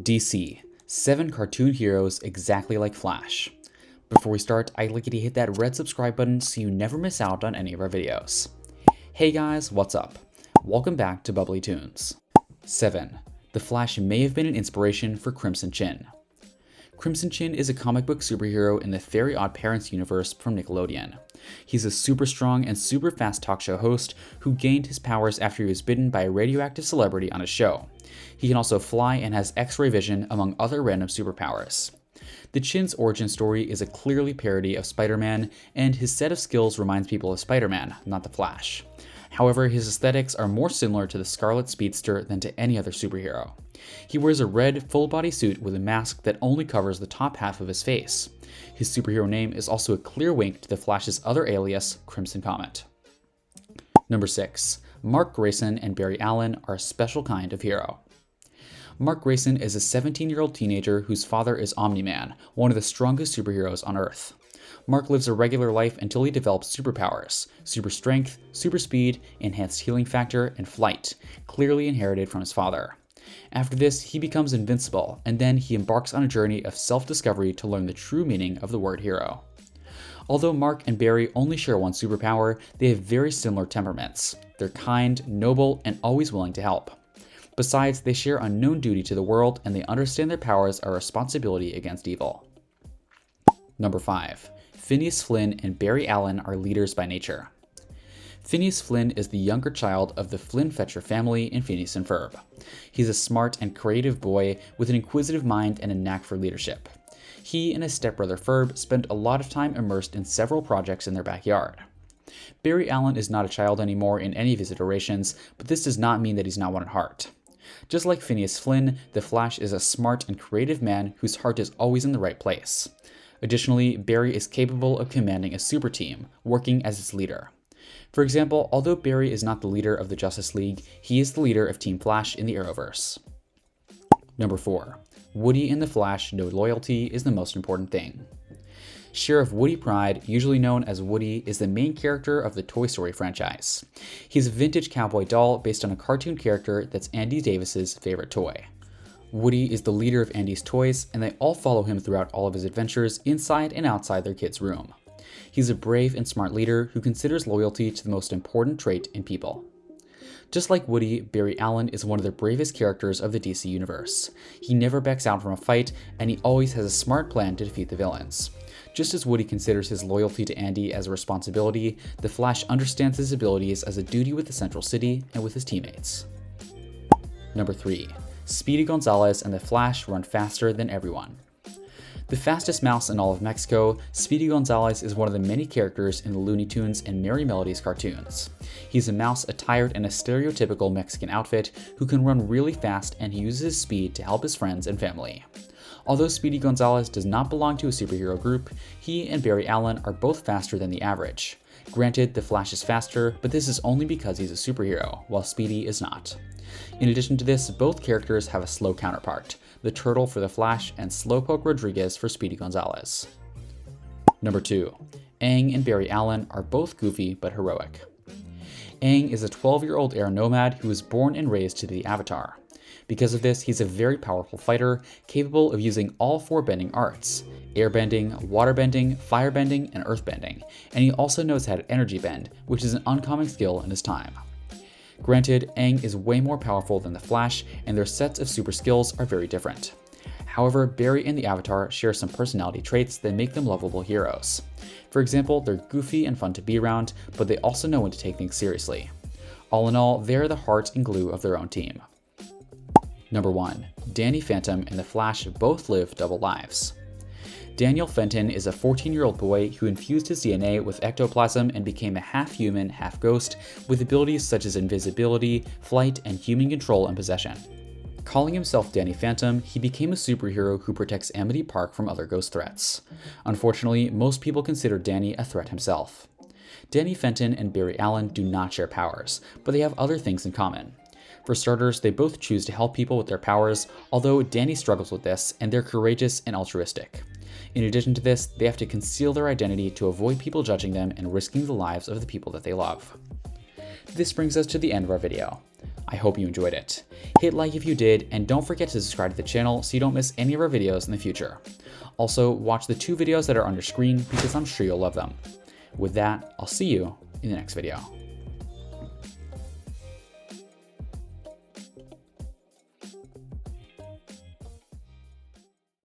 DC, 7 cartoon heroes exactly like Flash. Before we start, I'd like you to hit that red subscribe button so you never miss out on any of our videos. Hey guys, what's up? Welcome back to Bubbly Toons. 7. The Flash may have been an inspiration for Crimson Chin. Crimson Chin is a comic book superhero in the Very Odd Parents universe from Nickelodeon. He's a super strong and super fast talk show host who gained his powers after he was bitten by a radioactive celebrity on his show. He can also fly and has X-ray vision, among other random superpowers. The Chin's origin story is a clearly parody of Spider-Man, and his set of skills reminds people of Spider-Man, not the Flash. However, his aesthetics are more similar to the Scarlet Speedster than to any other superhero. He wears a red, full-body suit with a mask that only covers the top half of his face. His superhero name is also a clear wink to the Flash's other alias, Crimson Comet. Number 6. Mark Grayson and Barry Allen are a special kind of hero. Mark Grayson is a 17-year-old teenager whose father is Omni-Man, one of the strongest superheroes on Earth. Mark lives a regular life until he develops superpowers, super strength, super speed, enhanced healing factor, and flight, clearly inherited from his father. After this, he becomes invincible, and then he embarks on a journey of self-discovery to learn the true meaning of the word hero. Although Mark and Barry only share one superpower, they have very similar temperaments. They're kind, noble, and always willing to help. Besides, they share unknown duty to the world, and they understand their powers are a responsibility against evil. Number 5. Phineas Flynn and Barry Allen are leaders by nature. Phineas Flynn is the younger child of the Flynn-Fletcher family in Phineas and Ferb. He's a smart and creative boy with an inquisitive mind and a knack for leadership. He and his stepbrother Ferb spent a lot of time immersed in several projects in their backyard. Barry Allen is not a child anymore in any of his iterations, but this does not mean that he's not one at heart. Just like Phineas Flynn, the Flash is a smart and creative man whose heart is always in the right place. Additionally, Barry is capable of commanding a super team, working as its leader. For example, although Barry is not the leader of the Justice League, he is the leader of Team Flash in the Arrowverse. Number 4. Woody and the Flash know loyalty is the most important thing. Sheriff Woody Pride, usually known as Woody, is the main character of the Toy Story franchise. He's a vintage cowboy doll based on a cartoon character that's Andy Davis's favorite toy. Woody is the leader of Andy's toys, and they all follow him throughout all of his adventures inside and outside their kid's room. He's a brave and smart leader who considers loyalty to the most important trait in people. Just like Woody, Barry Allen is one of the bravest characters of the DC universe. He never backs out from a fight, and he always has a smart plan to defeat the villains. Just as Woody considers his loyalty to Andy as a responsibility, the Flash understands his abilities as a duty with the Central City and with his teammates. Number 3. Speedy Gonzalez and the Flash run faster than everyone. The fastest mouse in all of Mexico, Speedy Gonzalez is one of the many characters in the Looney Tunes and Merry Melodies cartoons. He's a mouse attired in a stereotypical Mexican outfit who can run really fast, and he uses his speed to help his friends and family. Although Speedy Gonzalez does not belong to a superhero group, he and Barry Allen are both faster than the average. Granted, the Flash is faster, but this is only because he's a superhero, while Speedy is not. In addition to this, both characters have a slow counterpart, the Turtle for the Flash and Slowpoke Rodriguez for Speedy Gonzalez. Number 2. Aang and Barry Allen are both goofy but heroic. Aang is a 12-year-old air nomad who was born and raised to the Avatar. Because of this, he's a very powerful fighter, capable of using all 4 bending arts: airbending, waterbending, firebending, and earthbending, and he also knows how to energy bend, which is an uncommon skill in his time. Granted, Aang is way more powerful than the Flash, and their sets of super skills are very different. However, Barry and the Avatar share some personality traits that make them lovable heroes. For example, they're goofy and fun to be around, but they also know when to take things seriously. All in all, they're the heart and glue of their own team. Number 1. Danny Phantom and the Flash both live double lives. Daniel Fenton is a 14-year-old boy who infused his DNA with ectoplasm and became a half-human, half-ghost with abilities such as invisibility, flight, and human control and possession. Calling himself Danny Phantom, he became a superhero who protects Amity Park from other ghost threats. Unfortunately, most people consider Danny a threat himself. Danny Fenton and Barry Allen do not share powers, but they have other things in common. For starters, they both choose to help people with their powers, although Danny struggles with this, and they're courageous and altruistic. In addition to this, they have to conceal their identity to avoid people judging them and risking the lives of the people that they love. This brings us to the end of our video. I hope you enjoyed it. Hit like if you did, and don't forget to subscribe to the channel so you don't miss any of our videos in the future. Also, watch the 2 videos that are on your screen because I'm sure you'll love them. With that, I'll see you in the next video.